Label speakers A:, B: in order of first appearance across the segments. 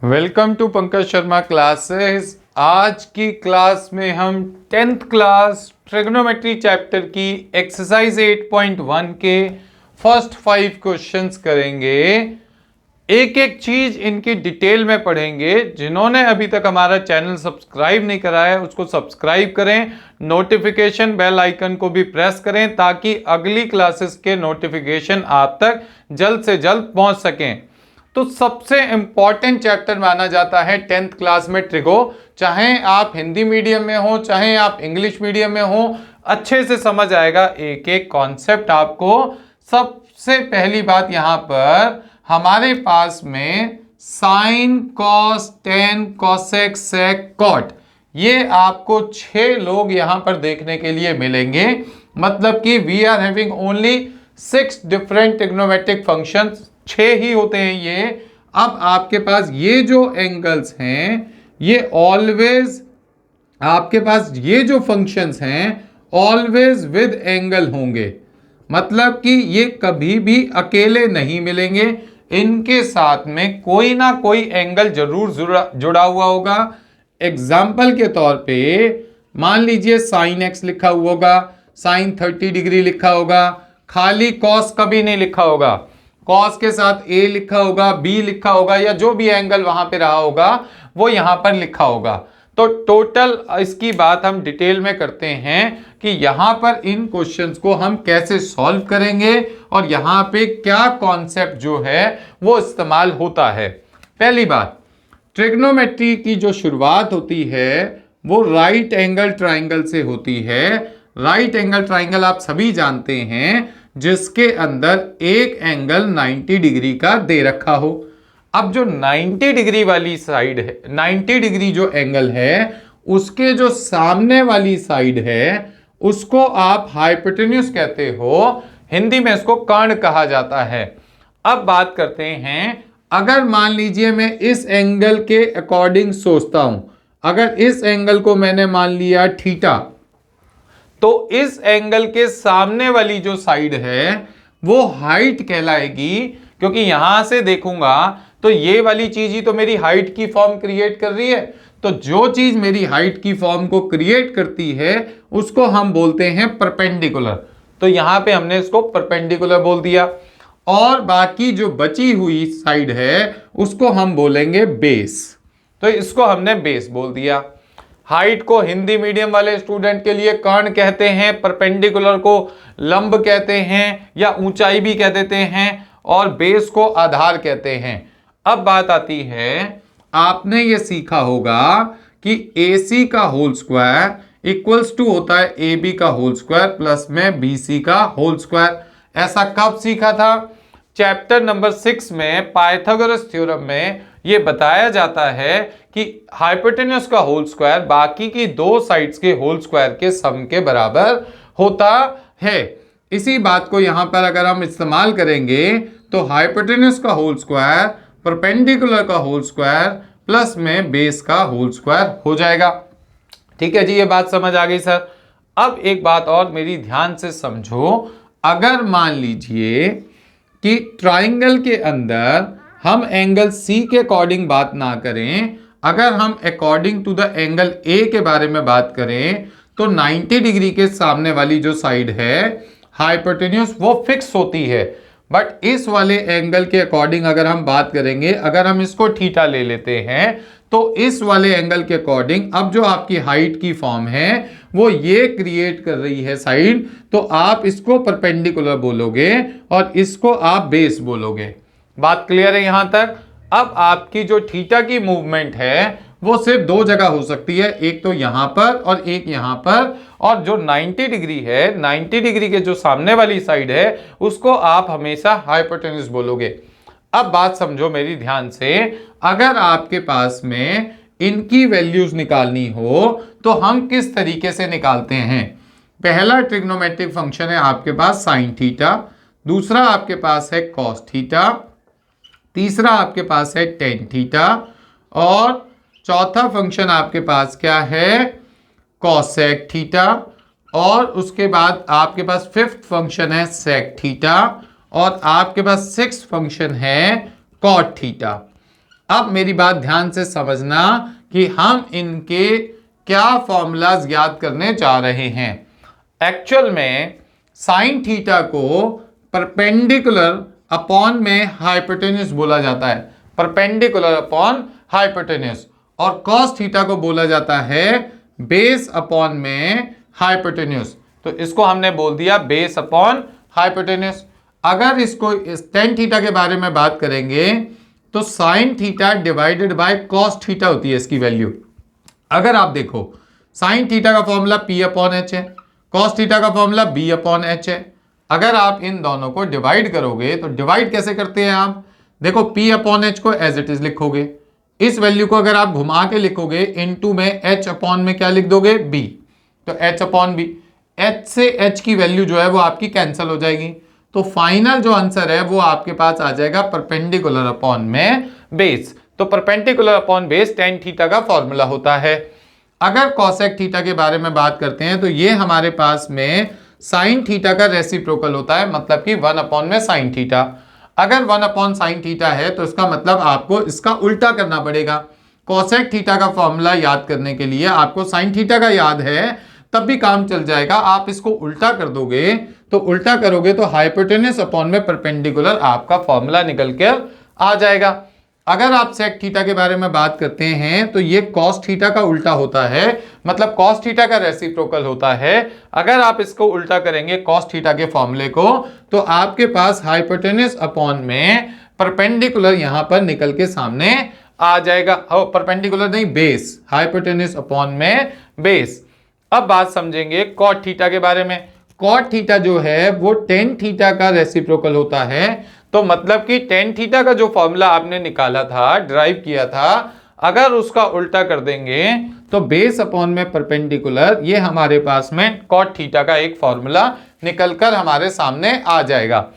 A: Welcome to Pankaj Sharma classes. आज की class में हम 10th क्लास ट्रिग्नोमेट्री चैप्टर की एक्सरसाइज 8.1 के फर्स्ट 5 क्वेश्चंस करेंगे। एक एक चीज इनकी डिटेल में पढ़ेंगे। जिन्होंने अभी तक हमारा चैनल सब्सक्राइब नहीं करा है उसको सब्सक्राइब करें, नोटिफिकेशन बेल आइकन को भी प्रेस करें ताकि अगली क्लासेस के नोटिफिकेशन आप तक जल्द से जल्द पहुंच सकें। तो सबसे इंपॉर्टेंट चैप्टर माना जाता है 10th क्लास में ट्रिगो। चाहे आप हिंदी मीडियम में हो चाहे आप इंग्लिश मीडियम में हो, अच्छे से समझ आएगा एक एक कॉन्सेप्ट आपको। सबसे पहली बात यहां पर हमारे पास में साइन, कॉस, टेन, कॉसेक, सेक, कॉट, ये आपको 6 लोग यहां पर देखने के लिए मिलेंगे। मतलब कि we are having only 6 different trigonometric functions, 6 ही होते हैं ये। अब आपके पास ये जो एंगल्स हैं ये ऑलवेज, आपके पास ये जो फंक्शंस हैं ऑलवेज विद एंगल होंगे। मतलब कि ये कभी भी अकेले नहीं मिलेंगे, इनके साथ में कोई ना कोई एंगल जरूर जुड़ा हुआ होगा। एग्जाम्पल के तौर पे मान लीजिए साइन एक्स लिखा हुआ होगा, साइन 30 डिग्री लिखा होगा, खाली कॉस कभी नहीं लिखा होगा। कॉस के साथ ए लिखा होगा, बी लिखा होगा, या जो भी एंगल वहां पे रहा होगा वो यहां पर लिखा होगा। तो टोटल इसकी बात हम डिटेल में करते हैं कि यहां पर इन क्वेश्चंस को हम कैसे सॉल्व करेंगे और यहां पे क्या कॉन्सेप्ट जो है वो इस्तेमाल होता है। पहली बात, ट्रिग्नोमेट्री की जो शुरुआत होती है वो राइट एंगल ट्राइंगल से होती है। राइट एंगल ट्राइंगल आप सभी जानते हैं, जिसके अंदर एक एंगल 90 डिग्री का दे रखा हो। अब जो 90 डिग्री वाली साइड है, 90 डिग्री जो एंगल है उसके जो सामने वाली साइड है उसको आप हाइपोटेन्यूज कहते हो, हिंदी में इसको कर्ण कहा जाता है। अब बात करते हैं, अगर मान लीजिए मैं इस एंगल के अकॉर्डिंग सोचता हूं, अगर इस एंगल को मैंने मान लिया थीटा, तो इस एंगल के सामने वाली जो साइड है वो हाइट कहलाएगी। क्योंकि यहां से देखूंगा तो ये वाली चीज ही तो मेरी हाइट की फॉर्म क्रिएट कर रही है। तो जो चीज मेरी हाइट की फॉर्म को क्रिएट करती है उसको हम बोलते हैं परपेंडिकुलर। तो यहां पे हमने इसको परपेंडिकुलर बोल दिया। और बाकी जो बची हुई साइड है उसको हम बोलेंगे बेस। तो इसको हमने बेस बोल दिया। हाइट को हिंदी मीडियम वाले स्टूडेंट के लिए कर्ण कहते हैं, परपेंडिकुलर को लंब कहते हैं या ऊंचाई भी कह देते हैं, और बेस को आधार कहते हैं। अब बात आती है, आपने ये सीखा होगा कि AC का होल स्क्वायर इक्वल्स टू होता है AB का होल स्क्वायर प्लस में BC का होल स्क्वायर। ऐसा कब सीखा था? चैप्टर नंबर 6 में पाइथागोरस थ्योरम में ये बताया जाता है कि हाइपोटेन्यूज का होल स्क्वायर बाकी की दो साइड्स के होल स्क्वायर के सम के बराबर होता है। इसी बात को यहां पर अगर हम इस्तेमाल करेंगे तो हाइपोटेन्यूज का होल स्क्वायर परपेंडिकुलर का होल स्क्वायर प्लस में बेस का होल स्क्वायर हो जाएगा। ठीक है जी, ये बात समझ आ गई सर। अब एक बात और मेरी ध्यान से समझो, अगर मान लीजिए कि ट्राइंगल के अंदर हम एंगल C के अकॉर्डिंग बात ना करें, अगर हम according to the angle A के बारे में बात करें, तो 90 डिग्री के सामने वाली जो साइड है हाइपोटेन्यूज वो फिक्स होती है। बट इस वाले एंगल के अकॉर्डिंग अगर हम बात करेंगे, अगर हम इसको थीटा ले लेते हैं, तो इस वाले एंगल के अकॉर्डिंग अब जो आपकी हाइट की फॉर्म है वो ये क्रिएट कर रही है साइड, तो आप इसको परपेंडिकुलर बोलोगे और इसको आप बेस बोलोगे। बात क्लियर है यहां तक? अब आपकी जो थीटा की मूवमेंट है वो सिर्फ दो जगह हो सकती है, एक तो यहां पर और एक यहां पर। और जो 90 डिग्री है, 90 डिग्री के जो सामने वाली साइड है उसको आप हमेशा हाइपोटेन्यूज बोलोगे। अब बात समझो मेरी ध्यान से, अगर आपके पास में इनकी वैल्यूज निकालनी हो तो हम किस तरीके से निकालते हैं? पहला ट्रिग्नोमेट्रिक फंक्शन है आपके पास साइन थीटा, दूसरा आपके पास है कॉस थीटा, तीसरा आपके पास है टेन थीटा, और चौथा फंक्शन आपके पास क्या है? Cosec theta. और उसके बाद आपके पास फिफ्थ फंक्शन है सेक थीटा, और आपके पास सिक्स्थ फंक्शन है कॉट थीटा। अब मेरी बात ध्यान से समझना कि हम इनके क्या फॉर्मूलाज याद करने जा रहे हैं। एक्चुअल में साइन थीटा को परपेंडिकुलर अपॉन में हाइपोटेन्यूज बोला जाता है, परपेंडिकुलर अपॉन हाइपोटेन्यूज, और कॉस थीटा को बोला जाता है बेस अपॉन में हाइपोटेन्यूज। तो इसको हमने बोल दिया बेस अपॉन हाइपोटेन्यूज। अगर इसको टेन थीटा के बारे में बात करेंगे तो sine theta divided by cos theta होती है इसकी वैल्यू। अगर आप देखो साइन थीटा का फॉर्मूला P अपॉन एच है, कॉस थीटा का फॉर्मूला B अपॉन एच है। अगर आप इन दोनों को डिवाइड करोगे तो डिवाइड कैसे करते हैं आप, देखो P अपॉन एच को एज इट इज लिखोगे, इस वैल्यू को अगर आप घुमा के लिखोगे इनटू में H अपॉन में क्या लिख दोगे B, तो H अपॉन B, H से H की वैल्यू जो है वो आपकी कैंसिल हो जाएगी। तो फाइनल जो आंसर है वो आपके पास आ जाएगा परपेंडिकुलर अपॉन में बेस। तो perpendicular upon base ten theta का फॉर्मूला होता है। अगर कॉसेक थीटा के बारे में बात करते हैं तो ये हमारे पास में साइन थीटा का रेसिप्रोकल होता है, मतलब कि 1 अपॉन में साइन थीटा। अगर 1 अपॉन साइन थीटा है तो इसका मतलब आपको इसका उल्टा करना पड़ेगा। कॉसेक थीटा का फॉर्मूला याद करने के लिए आपको साइन थीटा का याद है तब भी काम चल जाएगा। आप इसको उल्टा कर दोगे तो उल्टा करोगे तो हाइपोटेन्यूज अपॉन में परपेंडिकुलर आपका फॉर्मूला निकल कर आ जाएगा। अगर आप सेक थीटा के बारे में बात करते हैं तो ये कॉस थीटा का उल्टा होता है, मतलब कॉस थीटा का रेसिप्रोकल होता है। अगर आप इसको उल्टा करेंगे कॉस थीटा के फॉर्मूले को तो आपके पास हाइपोटेन्यूज अपॉन में परपेंडिकुलर यहां पर निकल के सामने आ जाएगा। परपेंडिकुलर नहीं, बेस, हाइपोटेन्यूज अपॉन में बेस। अब बात समझेंगे कॉट थीटा के बारे में। कॉट थीटा जो है वो टेन थीटा का रेसिप्रोकल होता है। तो मतलब कि टेन थीटा का जो फॉर्मूला आपने निकाला था, ड्राइव किया था, अगर उसका उल्टा कर देंगे तो बेस अपॉन में परपेंडिकुलर, ये हमारे पास में कॉट थीटा का एक फॉर्मूला निकलकर हमारे सामने आ जाएगा।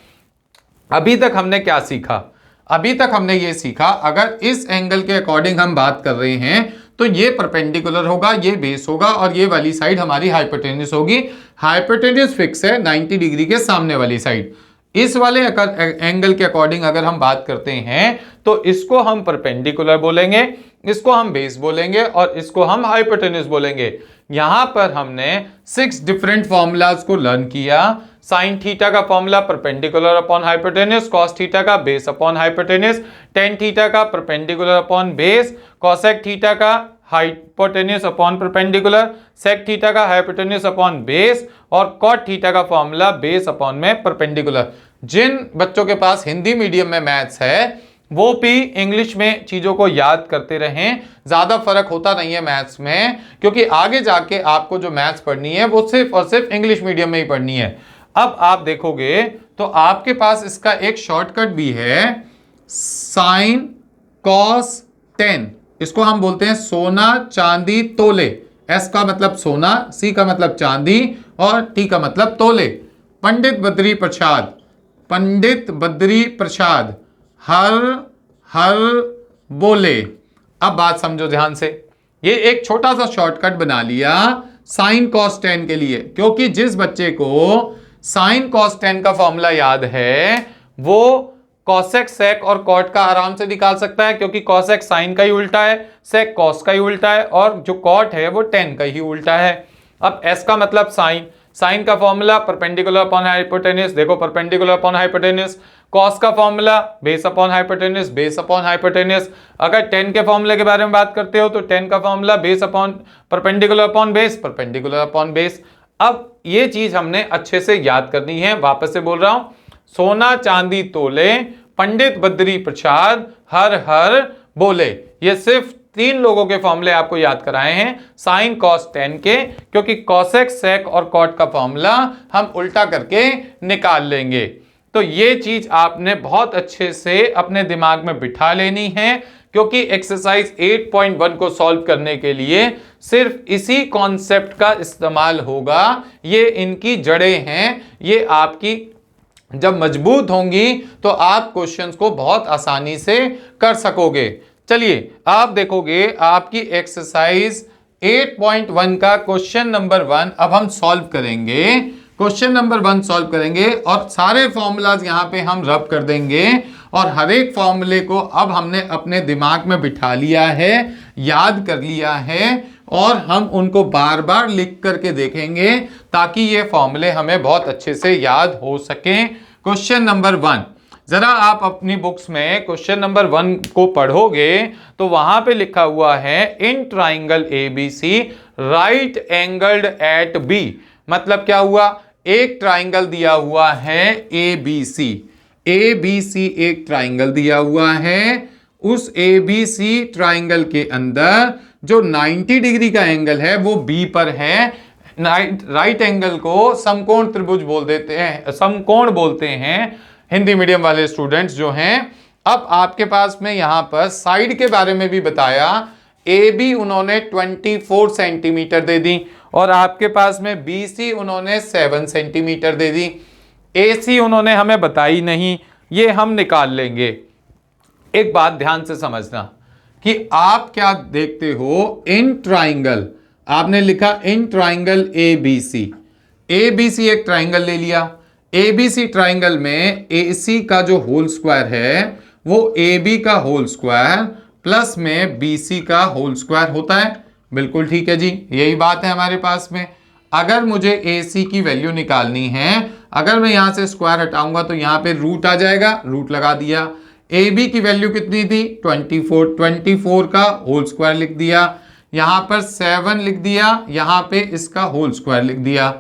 A: अभी तक हमने क्या सीखा? अभी तक हमने ये सीखा अगर इस एंगल के अकॉर्डिंग हम बात कर रहे हैं तो ये परपेंडिकुलर होगा, ये बेस होगा और ये वाली साइड हमारी हाइपोटेन्यूज होगी। हाइपोटेन्यूज फिक्स है 90 डिग्री के सामने वाली साइड। इस वाले एंगल के अकॉर्डिंग अगर हम बात करते हैं तो इसको हम परपेंडिकुलर बोलेंगे, इसको हम बेस बोलेंगे और इसको हम हाइपोटेन्यूज बोलेंगे। यहां पर हमने 6 डिफरेंट फॉर्मूलाज को लर्न किया। साइन थीटा का formula perpendicular upon hypotenuse, cos theta का base upon hypotenuse, tan theta का perpendicular upon base, cosec theta का hypotenuse upon perpendicular, sec theta का हाइपोटेन्यूज अपॉन बेस और कॉट थीटा का formula base upon में perpendicular. जिन बच्चों के पास हिंदी मीडियम में मैथ्स है वो भी इंग्लिश में चीजों को याद करते रहें। ज्यादा फर्क होता नहीं है मैथ्स में, क्योंकि आगे जाके आपको जो मैथ्स पढ़नी है वो सिर्फ और सिर्फ इंग्लिश मीडियम में ही पढ़नी है। अब आप देखोगे तो आपके पास इसका एक शॉर्टकट भी है, साइन कॉस टेन। इसको हम बोलते हैं सोना चांदी तोले। एस का मतलब सोना, सी का मतलब चांदी और टी का मतलब तोले। पंडित बद्री प्रसाद, पंडित बद्री प्रसाद हर हर बोले। अब बात समझो ध्यान से, ये एक छोटा सा शॉर्टकट बना लिया साइन कॉस टेन के लिए, क्योंकि जिस बच्चे को साइन कॉस टेन का फॉर्मूला याद है वो कॉसेक सेक और कॉट का आराम से निकाल सकता है, क्योंकि कॉसेक साइन का ही उल्टा है, सेक कॉस का ही उल्टा है और जो कॉट है वो टेन का ही उल्टा है। अब एस का मतलब साइन, साइन का फॉर्मूला परपेंडिकुलर अपॉन हाइपोटेन्यूज, देखो परपेंडिकुलर अपॉन हाइपोटेन्यूज। कॉस का formula base upon hypotenuse, base upon hypotenuse. अगर टेन के फॉर्मूले के बारे में बात करते हो तो टेन का formula base upon perpendicular upon base, perpendicular upon base. अब ये चीज हमने अच्छे से याद करनी है। वापस से बोल रहा हूं, सोना चांदी तोले, पंडित बद्री प्रसाद हर हर बोले। ये सिर्फ 3 लोगों के फॉर्मूले आपको याद कराए हैं साइन कॉस टेन के, क्योंकि कॉसेक सेक और कॉट का फॉर्मूला हम उल्टा करके निकाल लेंगे। तो ये चीज आपने बहुत अच्छे से अपने दिमाग में बिठा लेनी है, क्योंकि एक्सरसाइज 8.1 को सॉल्व करने के लिए सिर्फ इसी कॉन्सेप्ट का इस्तेमाल होगा। ये इनकी जड़ें हैं, ये आपकी जब मजबूत होंगी तो आप क्वेश्चंस को बहुत आसानी से कर सकोगे। चलिए आप देखोगे आपकी एक्सरसाइज 8.1 का क्वेश्चन नंबर 1 अब हम सॉल्व करेंगे। क्वेश्चन नंबर 1 सॉल्व करेंगे और सारे फॉर्मूलाज यहाँ पे हम रब कर देंगे और हर एक फॉर्मूले को अब हमने अपने दिमाग में बिठा लिया है, याद कर लिया है और हम उनको बार बार लिख करके देखेंगे ताकि ये फॉर्मूले हमें बहुत अच्छे से याद हो सकें। क्वेश्चन नंबर 1, जरा आप अपनी बुक्स में क्वेश्चन नंबर 1 को पढ़ोगे तो वहां पे लिखा हुआ है in triangle ABC right angled at B। मतलब क्या हुआ, एक ट्राइंगल दिया हुआ है ABC, ABC एक ट्राइंगल दिया हुआ है, उस ABC ट्राइंगल के अंदर जो 90 डिग्री का एंगल है वो B पर है। राइट एंगल को समकोण त्रिभुज बोल देते हैं, समकोण बोलते हैं हिंदी मीडियम वाले स्टूडेंट्स जो हैं। अब आपके पास में यहां पर साइड के बारे में भी बताया, AB उन्होंने 24 सेंटीमीटर दे दी और आपके पास में BC उन्होंने 7 सेंटीमीटर दे दी। AC उन्होंने हमें बताई नहीं, ये हम निकाल लेंगे। एक बात ध्यान से समझना कि आप क्या देखते हो, इन ट्राइंगल, आपने लिखा इन ट्राइंगल ABC, ABC एक ट्राइंगल ले लिया, ABC ट्राइंगल में AC का जो होल स्क्वायर है वो AB का होल स्क्वायर प्लस में BC का होल स्क्वायर होता है। बिल्कुल ठीक है जी, यही बात है हमारे पास में। अगर मुझे AC की वैल्यू निकालनी है, अगर मैं यहां से स्क्वायर हटाऊंगा तो यहां पे रूट आ जाएगा, रूट लगा दिया। AB की वैल्यू कितनी थी 24, 24 का होल स्क्वायर लिख दिया, यहां पर 7 लिख दिया, यहां पे इसका होल स्क्वायर लिख दिया।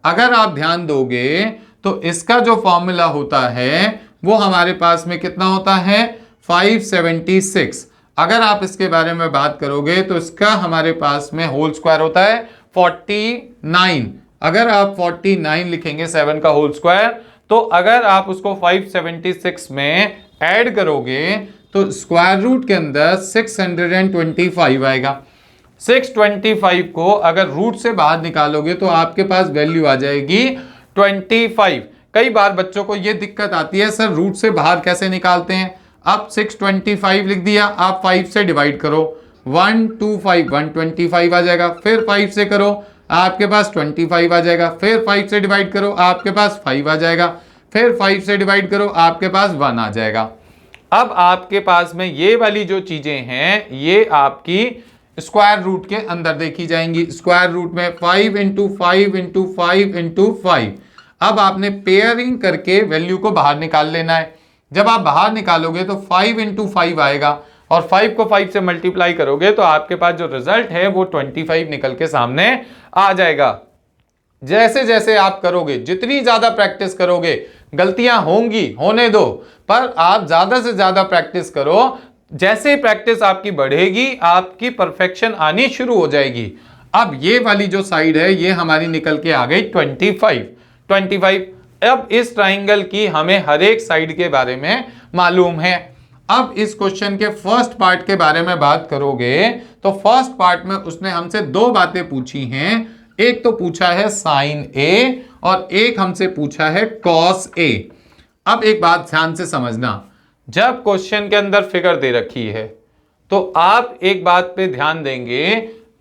A: अगर आप ध्यान दोगे तो इसका जो फॉर्मूला होता है वो हमारे पास में कितना होता है 576। अगर आप इसके बारे में बात करोगे तो इसका हमारे पास में होल स्क्वायर होता है 49। अगर आप 49 लिखेंगे 7 का होल स्क्वायर, तो अगर आप उसको 576 में ऐड करोगे तो स्क्वायर रूट के अंदर 625 आएगा। 625 को अगर रूट से बाहर निकालोगे तो आपके पास वैल्यू आ जाएगी 25। कई बार बच्चों को यह दिक्कत आती है, सर रूट से बाहर कैसे निकालते हैं। अब 625 लिख दिया, आप 5 से डिवाइड करो, 125 125 आ जाएगा, फिर 5 से करो आपके पास 25 आ जाएगा, फिर 5 से डिवाइड करो आपके पास 5 आ जाएगा, फिर 5 से डिवाइड करो आपके पास 1 आ जाएगा। अब आपके पास में ये वाली जो चीजें हैं ये आपकी स्क्वायर रूट के अंदर देखी जाएंगी। स्क्वायर रूट में 5 इंटू 5 इंटू 5 इंटू 5। अब आपने पेयरिंग करके वैल्यू को बाहर निकाल लेना है। जब आप बाहर निकालोगे तो 5 इंटू 5 आएगा और 5 को 5 से मल्टीप्लाई करोगे तो आपके पास जो रिजल्ट है वो 25 निकल के सामने आ जाएगा। जैसे जैसे आप करोगे, जितनी ज्यादा प्रैक्टिस करोगे, गलतियां होंगी, होने दो, पर आप ज्यादा से ज्यादा प्रैक्टिस करो। जैसे प्रैक्टिस आपकी बढ़ेगी आपकी परफेक्शन आनी शुरू हो जाएगी। अब ये वाली जो साइड है ये हमारी निकल के आ गई 25। अब इस ट्राइंगल की हमें हर एक साइड के बारे में मालूम है। अब इस क्वेश्चन के फर्स्ट पार्ट के बारे में बात करोगे तो फर्स्ट पार्ट में उसने हमसे दो बातें पूछी हैं। एक तो पूछा है साइन A और एक हमसे पूछा है कॉस A। अब एक बात ध्यान से समझना, जब क्वेश्चन के अंदर फिगर दे रखी है तो आप एक बात पे ध्यान देंगे,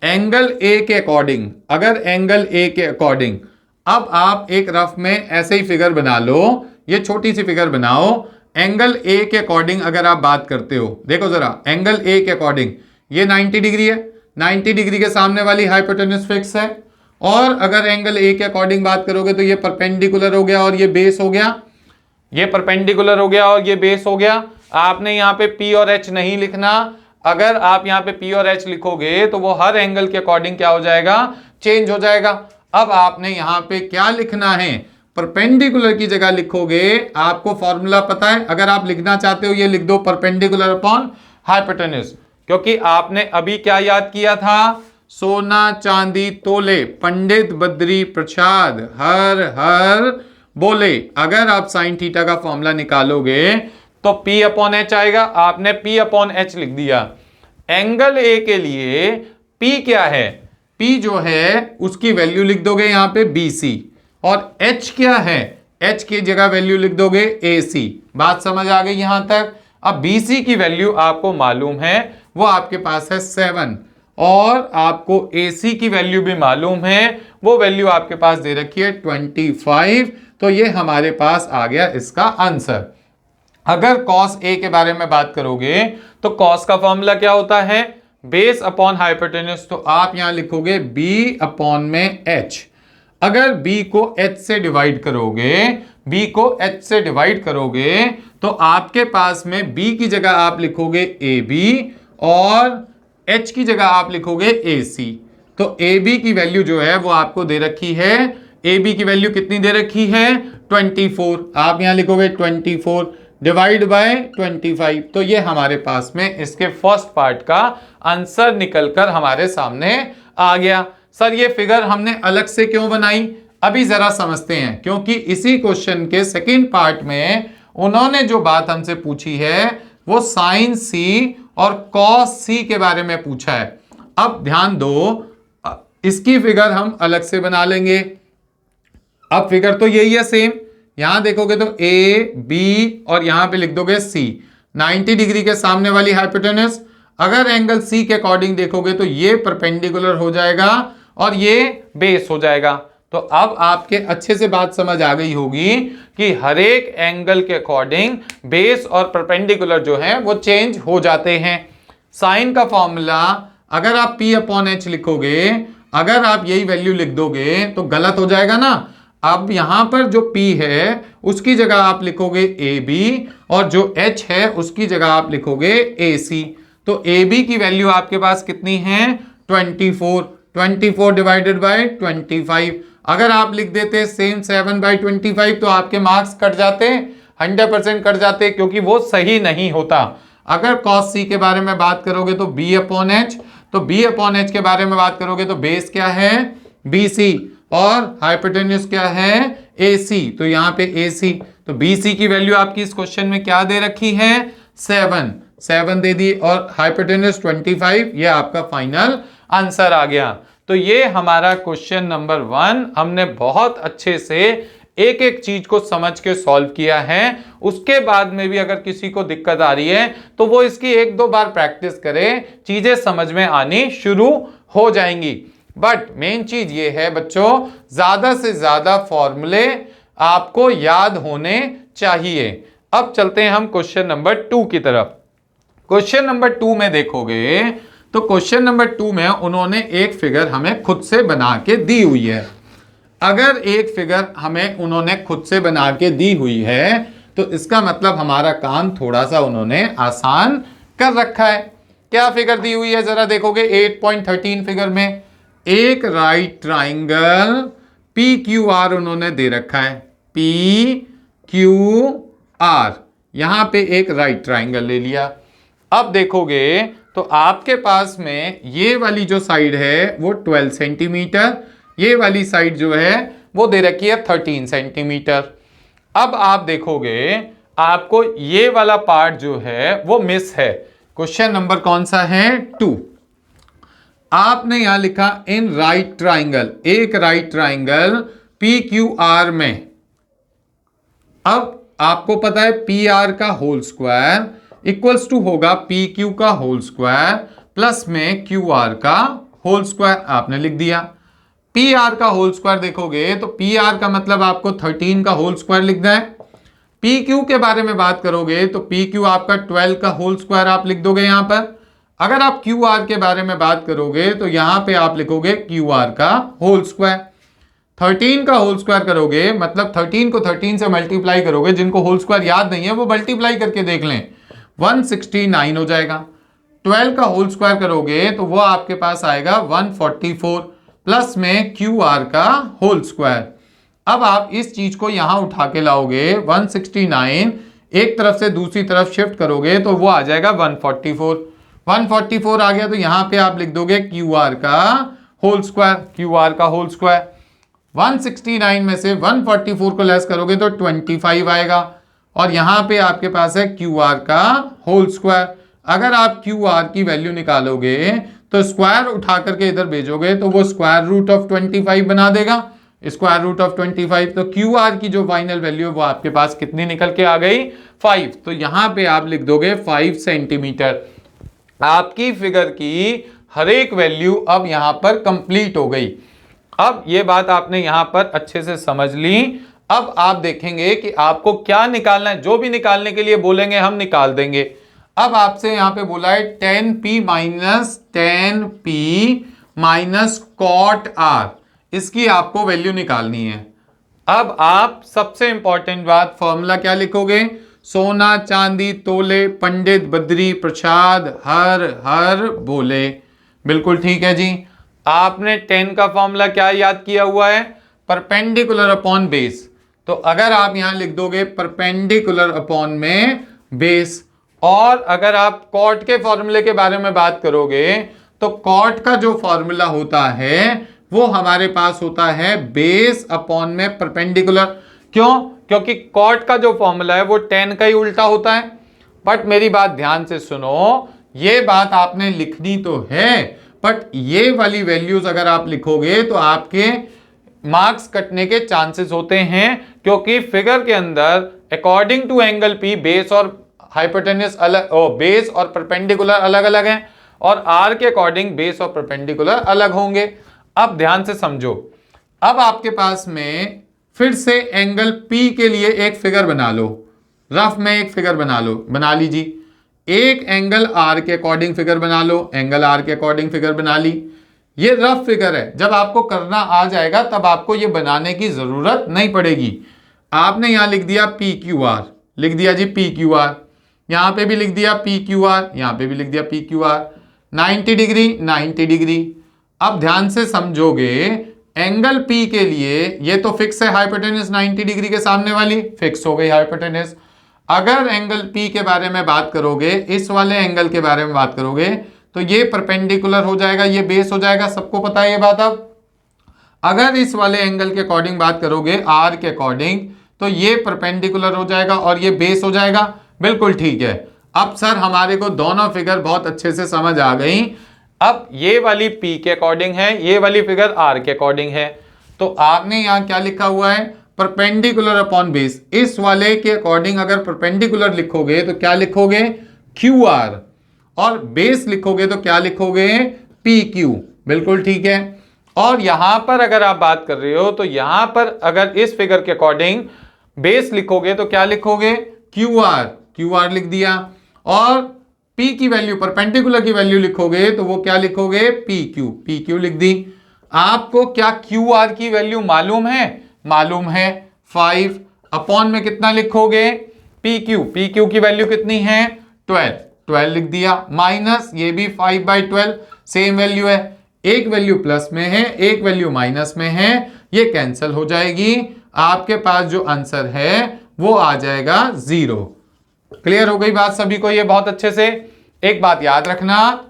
A: एंगल A के अकॉर्डिंग, अगर एंगल A के अकॉर्डिंग, अब आप एक रफ में ऐसे ही फिगर बना लो, ये छोटी सी फिगर बनाओ, एंगल A के अकॉर्डिंग अगर आप बात करते हो, देखो जरा एंगल A के अकॉर्डिंग ये 90 डिग्री है, 90 डिग्री के सामने वाली हाइपोटेन्यूज फिक्स है, और अगर एंगल A के अकॉर्डिंग बात करोगे तो ये परपेंडिकुलर हो गया और ये बेस हो गया, ये परपेंडिकुलर हो गया और ये बेस हो गया। आपने यहाँ पे P और H नहीं लिखना। अगर आप यहाँ पे P और H लिखोगे तो वो हर एंगल के अकॉर्डिंग क्या हो जाएगा, चेंज हो जाएगा। अब आपने यहाँ पे क्या लिखना है, परपेंडिकुलर की जगह लिखोगे, आपको फॉर्मूला पता है, अगर आप लिखना चाहते हो ये लिख दो परपेंडिकुलर अपॉन हाइपोटेन्यूज, क्योंकि आपने अभी क्या याद किया था, सोना चांदी तोले पंडित बद्री प्रसाद हर हर बोले। अगर आप साइन थीटा का फॉर्मूला निकालोगे तो P अपॉन H आएगा, आपने P अपॉन H लिख दिया। एंगल A के लिए P क्या है, P जो है उसकी वैल्यू लिख दोगे यहाँ पे BC, और H क्या है, H की जगह वैल्यू लिख दोगे AC। बात समझ आ गई यहां तक। अब BC की वैल्यू आपको मालूम है, वो आपके पास है 7, और आपको AC की वैल्यू भी मालूम है, वो वैल्यू आपके पास दे रखी है 25। तो ये हमारे पास आ गया इसका आंसर। अगर cos A के बारे में बात करोगे तो cos का फॉर्मूला क्या होता है, बेस अपॉन हाइपोटेन्यूज। तो आप यहां लिखोगे b अपॉन में h। अगर b को h से डिवाइड करोगे, b को h से डिवाइड करोगे तो आपके पास में b की जगह आप लिखोगे ab और h की जगह आप लिखोगे ac। तो ab की वैल्यू जो है वो आपको दे रखी है, ab की वैल्यू कितनी दे रखी है 24। आप यहां लिखोगे 24 डिवाइड बाय 25। तो ये हमारे पास में इसके फर्स्ट पार्ट का आंसर निकलकर हमारे सामने आ गया। सर ये फिगर हमने अलग से क्यों बनाई, अभी जरा समझते हैं। क्योंकि इसी क्वेश्चन के सेकंड पार्ट में उन्होंने जो बात हमसे पूछी है वो साइन सी और कॉस सी के बारे में पूछा है। अब ध्यान दो, इसकी फिगर हम अलग से बना लेंगे। अब फिगर तो यही है सेम, यहां देखोगे तो ए बी और यहां पे लिख दोगे सी। 90 डिग्री के सामने वाली हाइपोटेन्यूज, अगर एंगल सी के अकॉर्डिंग देखोगे तो ये परपेंडिकुलर हो जाएगा और ये बेस हो जाएगा। तो अब आपके अच्छे से बात समझ आ गई होगी कि हर एक एंगल के अकॉर्डिंग बेस और परपेंडिकुलर जो है वो चेंज हो जाते हैं। साइन का फॉर्मूला अगर आप P अपॉन H लिखोगे, अगर आप यही वैल्यू लिख दोगे तो गलत हो जाएगा ना। अब यहां पर जो P है उसकी जगह आप लिखोगे AB और जो H है उसकी जगह आप लिखोगे AC। तो AB की वैल्यू आपके पास कितनी है 24। 24 डिवाइडेड बाय 25। अगर आप लिख देते सेम 7/25 तो आपके मार्क्स कट जाते, 100% कट जाते, क्योंकि वो सही नहीं होता। अगर cos C के बारे में बात करोगे तो B अपॉन H, तो B अपॉन H के बारे में बात करोगे तो बेस क्या है BC और हाइपोटेन्यूज क्या है AC। तो यहाँ पे AC, तो BC की वैल्यू आपकी इस क्वेश्चन में क्या दे रखी है 7 दे दी और हाइपोटेन्यूज 25। ये आपका फाइनल आंसर आ गया। तो ये हमारा क्वेश्चन नंबर 1 हमने बहुत अच्छे से एक एक चीज को समझ के सॉल्व किया है। उसके बाद में भी अगर किसी को दिक्कत आ रही है तो वो इसकी 1-2 बार प्रैक्टिस करे, चीजें समझ में आनी शुरू हो जाएंगी। बट मेन चीज ये है बच्चों, ज्यादा से ज्यादा फॉर्मूले आपको याद होने चाहिए। अब चलते हैं हम क्वेश्चन नंबर 2 की तरफ। क्वेश्चन नंबर 2 में देखोगे तो क्वेश्चन नंबर 2 में उन्होंने एक फिगर हमें खुद से बना के दी हुई है। अगर एक फिगर हमें उन्होंने खुद से बना के दी हुई है तो इसका मतलब हमारा काम थोड़ा सा उन्होंने आसान कर रखा है। क्या फिगर दी हुई है जरा देखोगे 8.13 फिगर में एक राइट ट्राइंगल PQR उन्होंने दे रखा है। PQR, यहां पे एक राइट ट्राइंगल ले लिया। अब देखोगे तो आपके पास में ये वाली जो साइड है वो 12 सेंटीमीटर, ये वाली साइड जो है वो दे रखी है 13 सेंटीमीटर। अब आप देखोगे आपको ये वाला पार्ट जो है वो मिस है। क्वेश्चन नंबर कौन सा है 2। आपने यहां लिखा इन राइट ट्राइंगल, एक राइट ट्राइंगल PQR में। अब आपको पता है PR का होल स्क्वायर इक्वल्स टू होगा PQ का होल स्क्वायर प्लस में QR का होल स्क्वायर। आपने लिख दिया PR का होल स्क्वायर, देखोगे तो PR का मतलब आपको 13 का होल स्क्वायर लिखना है। PQ के बारे में बात करोगे तो PQ आपका 12 का होल स्क्वायर आप लिख दोगे यहां पर। अगर आप QR के बारे में बात करोगे तो यहां पे आप लिखोगे QR का होल स्क्वायर। 13 का होल स्क्वायर करोगे मतलब 13 को 13 से मल्टीप्लाई करोगे, जिनको होल स्क्वायर याद नहीं है वो मल्टीप्लाई करके देख लें, 169 हो जाएगा। 12 का होल स्क्वायर करोगे तो वो आपके पास आएगा 144 प्लस में QR का होल स्क्वायर। अब आप इस चीज को यहां उठा के लाओगे 169 एक तरफ से दूसरी तरफ शिफ्ट करोगे तो वो आ जाएगा 144 आ गया। तो यहां पे आप लिख दोगे QR का होल स्क्वायर, QR का होल स्क्वायर। 169 में से 144 को लेस करोगे तो 25 आएगा और यहां पे आपके पास है QR का होल स्क्वायर। अगर आप QR की वैल्यू निकालोगे तो स्क्वायर उठा करके इधर भेजोगे तो वो स्क्वायर रूट ऑफ 25 बना देगा, स्क्वायर रूट ऑफ 25। तो QR की जो फाइनल वैल्यू है वो आपके पास कितनी निकल के आ गई 5। तो यहां पे आप लिख दोगे 5 सेंटीमीटर। आपकी फिगर की हर एक वैल्यू अब यहाँ पर कंप्लीट हो गई। अब ये बात आपने यहाँ पर अच्छे से समझ ली। अब आप देखेंगे कि आपको क्या निकालना है, जो भी निकालने के लिए बोलेंगे हम निकाल देंगे। अब आपसे यहाँ पे बोला है 10p माइनस कॉट आर, इसकी आपको वैल्यू निकालनी है। अब आप सबसे इंपॉर्टेंट बात, फॉर्मूला क्या लिखोगे? सोना चांदी तोले पंडित बद्री प्रसाद हर हर बोले। बिल्कुल ठीक है जी। आपने 10 का फॉर्मूला क्या याद किया हुआ है? Perpendicular upon base. तो अगर आप यहां लिख दोगे परपेंडिकुलर अपॉन में बेस, और अगर आप कॉट के फॉर्मूले के बारे में बात करोगे तो कॉट का जो फॉर्मूला होता है वो हमारे पास होता है बेस अपॉन में परपेंडिकुलर। क्यों? क्योंकि कॉट का जो फॉर्मूला है वो 10 का ही उल्टा होता है। बट मेरी बात ध्यान से सुनो, ये बात आपने लिखनी तो है, बट ये वाली वैल्यूज अगर आप लिखोगे तो आपके मार्क्स कटने के चांसेस होते हैं, क्योंकि फिगर के अंदर according to angle P base और हाइपोटेन्यूस अलग, बेस और परपेंडिकुलर अलग अलग हैं, और आर के अकॉर्डिंग बेस और परपेंडिकुलर अलग होंगे। अब ध्यान से समझो, अब आपके पास में फिर से एंगल पी के लिए एक फिगर बना लो, रफ में एक फिगर बना लो, बना लीजिए। एक एंगल आर के अकॉर्डिंग फिगर बना लो, एंगल आर के अकॉर्डिंग फिगर बना ली। ये रफ फिगर है, जब आपको करना आ जाएगा तब आपको ये बनाने की जरूरत नहीं पड़ेगी। आपने यहां लिख दिया पी क्यू आर, लिख दिया जी पी क्यू आर, यहां पे भी लिख दिया पी क्यू आर, यहां पे भी लिख दिया P Q R. 90 degree 90 degree. अब ध्यान से समझोगे, एंगल पी के लिए ये तो फिक्स है हाइपोटेन्यूस 90 डिग्री के सामने वाली, फिक्स हो गई हाइपोटेन्यूस। अगर एंगल पी के बारे में बात करोगे, इस वाले एंगल के बारे में बात करोगे, तो ये परपेंडिकुलर हो जाएगा, ये बेस हो जाएगा, सबको पता है ये बात। अब अगर इस वाले एंगल के अकॉर्डिंग बात करोगे, आर के अकॉर्डिंग, तो ये परपेंडिकुलर हो जाएगा और ये बेस हो जाएगा। बिल्कुल ठीक है। अब सर हमारे को दोनों फिगर बहुत अच्छे से समझ आ गई। अब ये वाली पी के अकॉर्डिंग है, ये वाली फिगर आर के अकॉर्डिंग है, तो आपने यहां क्या लिखा हुआ है? Perpendicular upon base. इस वाले के अकॉर्डिंग अगर परपेंडिकुलर लिखोगे तो क्या लिखोगे? क्यू आर, और बेस लिखोगे तो क्या लिखोगे? P Q. बिल्कुल ठीक है। और यहां पर अगर आप बात कर रहे हो तो यहां पर अगर इस फिगर के अकॉर्डिंग बेस लिखोगे तो क्या लिखोगे? क्यू आर, क्यू आर लिख दिया। और पी की वैल्यू, परपेंडिकुलर की वैल्यू लिखोगे तो वो क्या लिखोगे? पी क्यू, पी क्यू लिख दी। आपको क्या क्यू आर की वैल्यू मालूम है? मालूम है 5 अपॉन में कितना लिखोगे? पी क्यू, पी क्यू की वैल्यू कितनी है? 12, 12 लिख दिया। माइनस ये भी 5/12 सेम वैल्यू है, एक वैल्यू प्लस में है एक वैल्यू माइनस में है, ये कैंसिल हो जाएगी। आपके पास जो आंसर है वो आ जाएगा 0। क्लियर हो गई बात सभी को ये बहुत अच्छे से? एक बात याद रखना,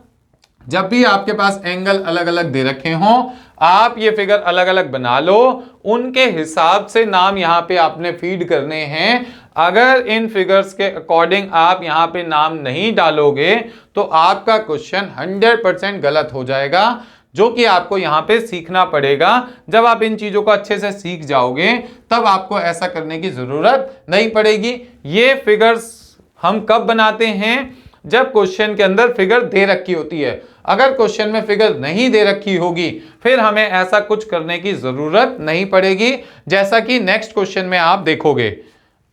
A: जब भी आपके पास एंगल अलग अलग दे रखे हों, आप ये फिगर अलग अलग बना लो, उनके हिसाब से नाम यहां पे आपने फीड करने हैं। अगर इन फिगर्स के अकॉर्डिंग आप यहां पे नाम नहीं डालोगे तो आपका क्वेश्चन 100% गलत हो जाएगा, जो कि आपको यहां पे सीखना पड़ेगा। जब आप इन चीजों को अच्छे से सीख जाओगे तब आपको ऐसा करने की जरूरत नहीं पड़ेगी। ये फिगर्स हम कब बनाते हैं? जब क्वेश्चन के अंदर फिगर दे रखी होती है। अगर क्वेश्चन में फिगर नहीं दे रखी होगी फिर हमें ऐसा कुछ करने की जरूरत नहीं पड़ेगी, जैसा कि नेक्स्ट क्वेश्चन में आप देखोगे।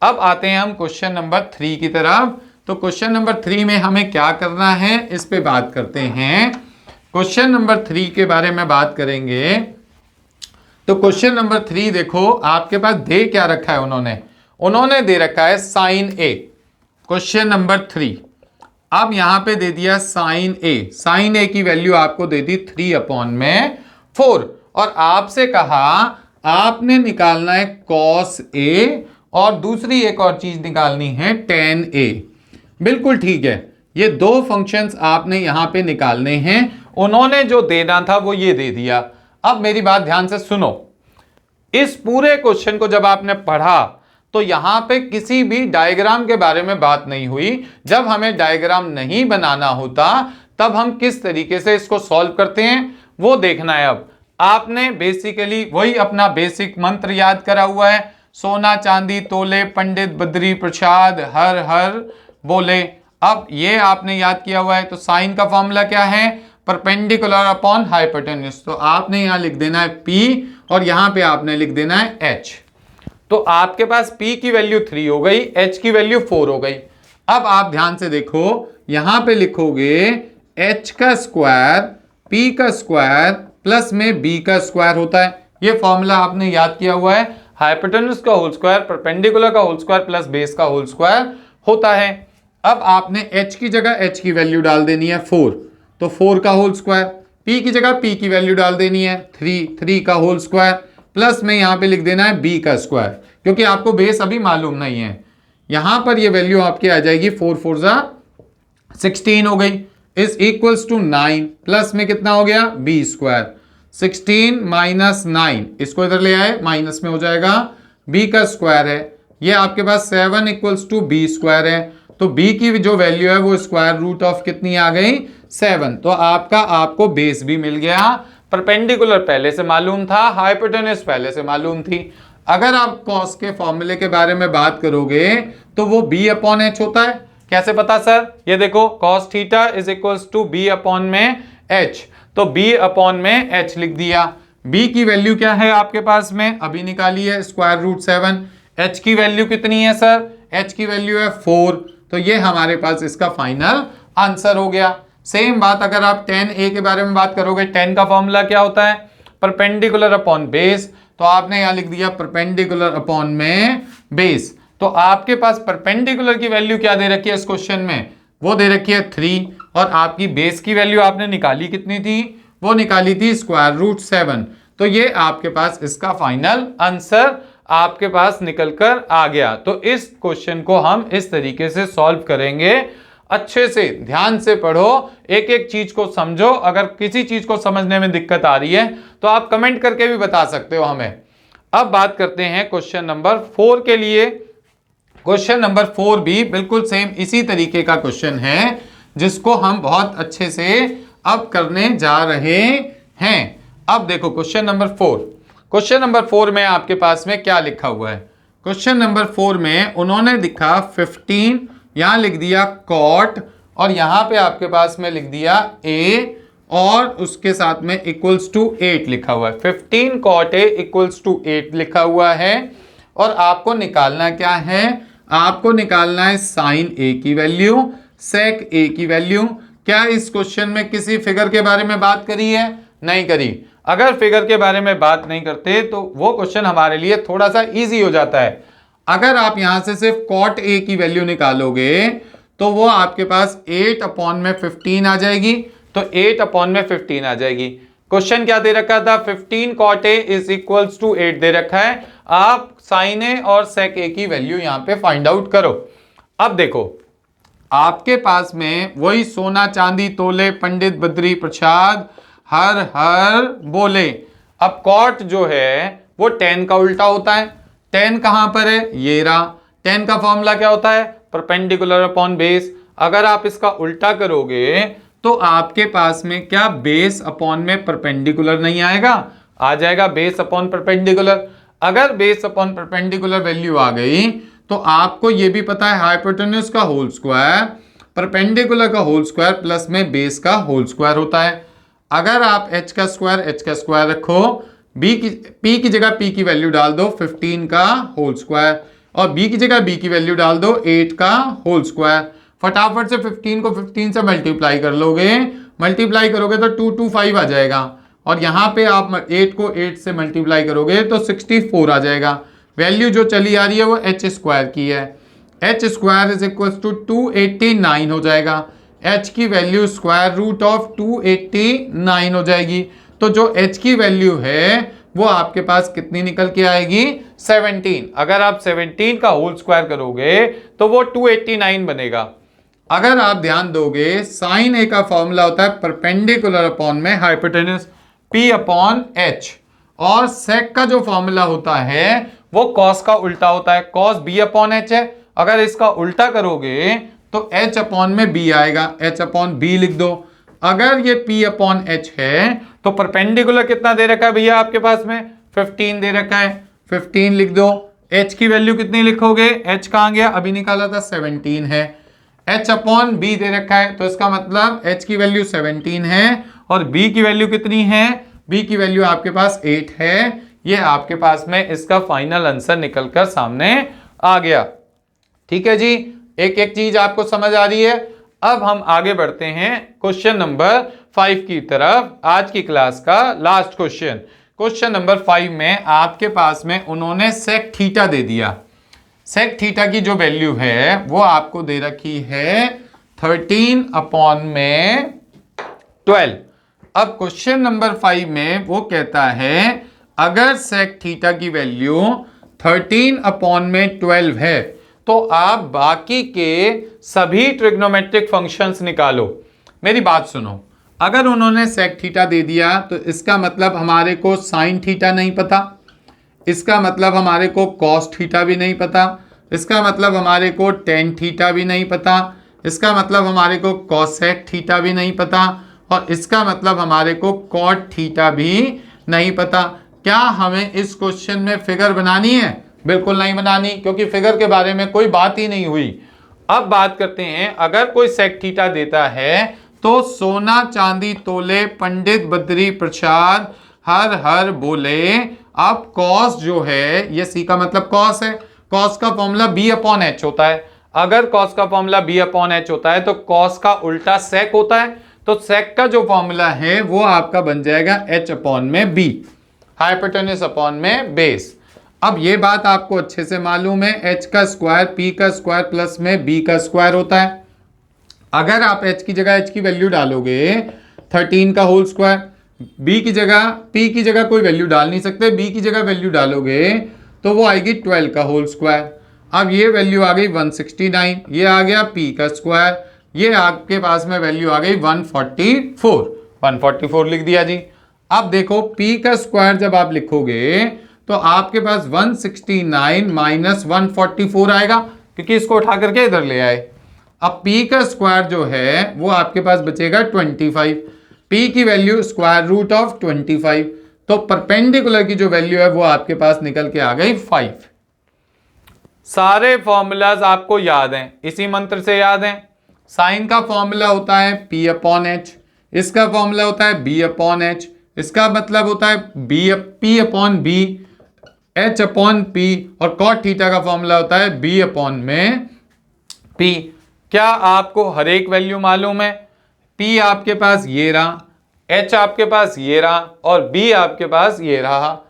A: अब आते हैं हम क्वेश्चन नंबर 3 की तरफ। तो क्वेश्चन नंबर 3 में हमें क्या करना है इस पे बात करते हैं। क्वेश्चन नंबर 3 के बारे में बात करेंगे। तो क्वेश्चन नंबर 3 देखो, आपके पास दे क्या रखा है, उन्होंने दे रखा है साइन ए। क्वेश्चन नंबर 3, अब यहां पे दे दिया साइन ए। साइन ए की वैल्यू आपको दे दी 3/4, और आपसे कहा आपने निकालना है कॉस ए, और दूसरी एक और चीज निकालनी है टेन ए। बिल्कुल ठीक है, ये दो फंक्शंस आपने यहां पे निकालने हैं। उन्होंने जो देना था वो ये दे दिया। अब मेरी बात ध्यान से सुनो, इस पूरे क्वेश्चन को जब आपने पढ़ा तो यहां पे किसी भी डायग्राम के बारे में बात नहीं हुई। जब हमें डायग्राम नहीं बनाना होता तब हम किस तरीके से इसको सॉल्व करते हैं वो देखना है। अब आपने बेसिकली वही अपना बेसिक मंत्र याद करा हुआ है, सोना चांदी तोले पंडित बद्री प्रसाद हर हर बोले। अब ये आपने याद किया हुआ है। तो साइन का फॉर्मूला क्या है? Perpendicular upon hypotenuse. तो आपने यहां लिख देना है P और यहां पे आपने लिख देना है H। तो आपके पास P की वैल्यू 3 हो गई, H की वैल्यू 4 हो गई। अब आप ध्यान से देखो, यहां पे लिखोगे H का स्क्वायर P का स्क्वायर प्लस में B का स्क्वायर होता है। ये फॉर्मूला आपने याद किया हुआ है, हाइपोटेन्यूज का होल स्क्वायर परपेंडिकुलर का होल स्क्वायर प्लस बेस का होल स्क्वायर होता है। अब आपने H की जगह H की वैल्यू डाल देनी है 4, तो 4 का होल स्क्वायर, P की जगह P की वैल्यू डाल देनी है 3 का होल स्क्वायर प्लस में यहां पे लिख देना है B का स्क्वायर, क्योंकि आपको बेस अभी मालूम नहीं है। यहां पर ये वैल्यू आपकी आ जाएगी 4 4 जा 16 हो गई, इज इक्वल्स टू 9 प्लस में कितना हो गया B स्क्वायर, 16 माइनस 9 इसको इधर ले आए माइनस में हो जाएगा, B का स्क्वायर है, ये आपके पास 7 इक्वल्स टू B स्क्वायर है। तो B की जो वैल्यू है वो स्क्वायर रूट ऑफ कितनी आ गई 7। तो आपको बेस भी मिल गया, परपेंडिकुलर पहले से मालूम था, हाइपोटेन्यूज पहले से मालूम थी। अगर आप कॉस के फॉर्मूले के बारे में बात करोगे तो वो B अपॉन H होता है। कैसे पता सर? ये देखो cos theta is equals to B upon में H, तो B अपॉन में H लिख दिया। B की वैल्यू क्या है आपके पास में, अभी निकाली है स्क्वायर रूट 7। H की वैल्यू कितनी है सर? H की वैल्यू है 4, तो ये हमारे पास इसका फाइनल आंसर हो गया। सेम बात अगर आप tan A के बारे में बात करोगे, tan का फॉर्मूला क्या होता है? परपेंडिकुलर अपॉन बेस, तो आपने यहां लिख दिया परपेंडिकुलर अपॉन में बेस। तो आपके पास परपेंडिकुलर की वैल्यू क्या दे रखी है इस क्वेश्चन में? वो दे रखी है 3, और आपकी बेस की वैल्यू आपने निकाली कितनी थी? वो निकाली थी स्क्वायर रूट 7। तो ये आपके पास इसका फाइनल आंसर आपके पास निकल कर आ गया। तो इस क्वेश्चन को हम इस तरीके से सॉल्व करेंगे। अच्छे से ध्यान से पढ़ो, एक एक चीज को समझो। अगर किसी चीज को समझने में दिक्कत आ रही है तो आप कमेंट करके भी बता सकते हो हमें। अब बात करते हैं क्वेश्चन नंबर 4 के लिए। क्वेश्चन नंबर 4 भी बिल्कुल सेम इसी तरीके का क्वेश्चन है, जिसको हम बहुत अच्छे से अब करने जा रहे हैं। अब देखो क्वेश्चन नंबर 4। क्वेश्चन नंबर 4 में आपके पास में क्या लिखा हुआ है? क्वेश्चन नंबर 4 में उन्होंने लिखा 15, यहां लिख दिया कॉट, और यहां पे आपके पास में लिख दिया a, और उसके साथ में इक्वल्स टू 8 लिखा हुआ है। 15 कॉट a इक्वल्स टू 8 लिखा हुआ है। और आपको निकालना क्या है? आपको निकालना है साइन a की वैल्यू, सेक a की वैल्यू। क्या इस क्वेश्चन में किसी फिगर के बारे में बात करी है? नहीं करी। अगर फिगर के बारे में बात नहीं करते तो वो क्वेश्चन हमारे लिए थोड़ा सा इजी हो जाता है। अगर आप यहां से सिर्फ कॉट a की वैल्यू निकालोगे तो वो आपके पास 8 अपॉन में 15 आ जाएगी। तो 8 अपॉन में 15 आ जाएगी। क्वेश्चन क्या दे रखा था? 15 cot a is equals to 8 दे रखा है। आप साइन a और सेक a की वैल्यू यहां पे फाइंड आउट करो। अब देखो आपके पास में वही सोना चांदी तोले पंडित बद्री प्रसाद हर हर बोले। अब कॉट जो है वो tan का उल्टा होता है। tan कहां पर है? ये रहा। tan का फॉर्मूला क्या होता है? Perpendicular upon base. अगर आप इसका उल्टा करोगे तो आपके पास में क्या बेस अपॉन में परपेंडिकुलर नहीं आएगा? आ जाएगा बेस अपॉन परपेंडिकुलर। अगर बेस अपॉन परपेंडिकुलर वैल्यू आ गई तो आपको ये भी पता है हाइपोटेन्यूज का होल स्क्वायर परपेंडिकुलर का होल स्क्वायर प्लस में बेस का होल स्क्वायर होता है। अगर आप h का स्क्वायर रखो, p की जगह p की वैल्यू डाल दो 15 का होल स्क्वायर, और b की जगह b की वैल्यू डाल दो 8 का होल स्क्वायर। फटाफट से 15 को 15 से मल्टीप्लाई कर लोगे, मल्टीप्लाई करोगे तो 225 आ जाएगा, और यहाँ पे आप 8 को 8 से मल्टीप्लाई करोगे तो 64 आ जाएगा। वैल्यू जो चली आ रही है वो h स्क्वायर की है। h square is equal to 289 हो जाएगा। h की वैल्यू स्क्वायर रूट ऑफ 289 हो जाएगी। तो जो h की वैल्यू है वो आपके पास कितनी निकल के आएगी? 17। अगर आप 17 का होल स्क्वायर करोगे तो वो 289 बनेगा। अगर आप ध्यान दोगे साइन a का फॉर्मूला होता है परपेंडिकुलर अपॉन में हाइपोटेन्यूज p अपॉन h, और सेक का जो फॉर्मूला होता है वो कॉस का उल्टा होता है। कॉस b अपॉन h है। अगर इसका उल्टा करोगे तो h अपॉन में b आएगा, h अपॉन b लिख दो। अगर ये p अपॉन h है तो परपेंडिकुलर कितना दे रखा है भैया आपके पास में? 15 दे रखा है, 15 लिख दो। h की वैल्यू कितनी लिखोगे? h कहां गया? अभी निकाला था 17 है। h अपॉन b दे रखा है, तो इसका मतलब h की वैल्यू 17 है और b की वैल्यू कितनी है, b की वैल्यू आपके पास 8 है। ये आपके पास में इसका फाइनल आंसर निकलकर सामने आ गया। ठीक है जी, एक एक चीज आपको समझ आ रही है। अब हम आगे बढ़ते हैं क्वेश्चन नंबर 5 की तरफ। आज की क्लास का लास्ट क्वेश्चन, क्वेश्चन नंबर 5 में आपके पास में उन्होंने सेक थीटा दे दिया। सेक थीटा की जो वैल्यू है वो आपको दे रखी है 13/12। अब क्वेश्चन नंबर 5 में वो कहता है अगर सेक थीटा की वैल्यू 13/12 है तो आप बाकी के सभी ट्रिग्नोमेट्रिक फंक्शंस निकालो। मेरी बात सुनो, अगर उन्होंने सेक थीटा दे दिया तो इसका मतलब हमारे को साइन थीटा नहीं पता, इसका मतलब हमारे को कॉस थीटा भी नहीं पता, इसका मतलब हमारे को टेन थीटा भी नहीं पता, इसका मतलब हमारे को कॉसेक थीटा भी नहीं पता, और इसका मतलब हमारे को कॉट थीटा भी नहीं पता। क्या हमें इस क्वेश्चन में फिगर बनानी है? बिल्कुल नहीं बनानी, क्योंकि फिगर के बारे में कोई बात ही नहीं हुई। अब बात करते हैं, अगर कोई सेक थीटा देता है तो सोना चांदी तोले पंडित बद्री प्रसाद हर हर बोले। अब कॉस जो है, ये सी का मतलब कॉस है, कॉस का फॉर्मूला b/h होता है। अगर कॉस का फॉर्मूला b/h होता है तो कॉस का उल्टा सेक होता है, तो सेक का जो फॉर्मूला है वो आपका बन जाएगा h/b, हाइपोटेन्यूज अपॉन में बेस। अब ये बात आपको अच्छे से मालूम है, h का स्क्वायर p का स्क्वायर प्लस में b का स्क्वायर होता है। अगर आप h की जगह h की वैल्यू डालोगे 13 का होल स्क्वायर, b की जगह p की जगह कोई वैल्यू डाल नहीं सकते, b की जगह वैल्यू डालोगे तो वो आएगी 12 का होल स्क्वायर। अब ये वैल्यू आ गई 169, ये आ गया p का स्क्वायर, ये आपके पास में वैल्यू आ गई 144 लिख दिया जी। अब देखो p का स्क्वायर जब आप लिखोगे तो आपके पास 169 माइनस 144 आएगा, क्योंकि इसको उठा करके इधर ले आए। अब p का स्क्वायर जो है वो आपके पास बचेगा 25, p की वैल्यू स्क्वायर रूट ऑफ 25, तो परपेंडिकुलर की जो वैल्यू है वो आपके पास निकल के आ गई 5। सारे फॉर्मूलाज आपको याद हैं, इसी मंत्र से याद हैं। साइन का फॉर्मूला होता है p/h, इसका फॉर्मूला होता है b/h, इसका मतलब होता है p/b, h/p, और कॉट थीटा का फॉर्मूला होता है b/p। क्या आपको हर एक वैल्यू मालूम है? p आपके पास ये रहा, h आपके पास ये रहा, और b आपके पास ये रहा।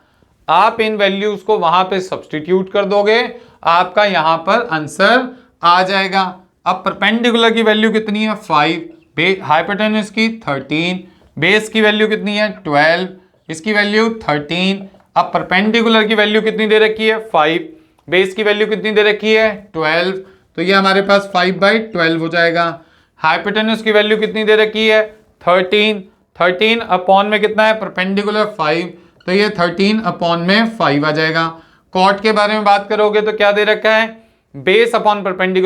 A: आप इन वैल्यूज को वहां पे सब्सटीट्यूट कर दोगे, आपका यहां पर आंसर आ जाएगा। अब परपेंडिकुलर की वैल्यू कितनी है 5, हाइपोटेन्यूज की 13, बेस की वैल्यू कितनी है 12, इसकी वैल्यू 13। अब परपेंडिकुलर की वैल्यू कितनी दे रखी है 5, बेस की वैल्यू कितनी दे रखी है 12, तो ये हमारे पास 5/12 हो जाएगा। हाइपोटेन्यूज की वैल्यू कितनी दे रखी है 13 अपॉन में कितना है परपेंडिकुलर 5, तो ये 13/5 आ जाएगा। कॉट के बारे में बात करोगे तो क्या दे रखा है, बेस अपॉन परपेंडिकुलर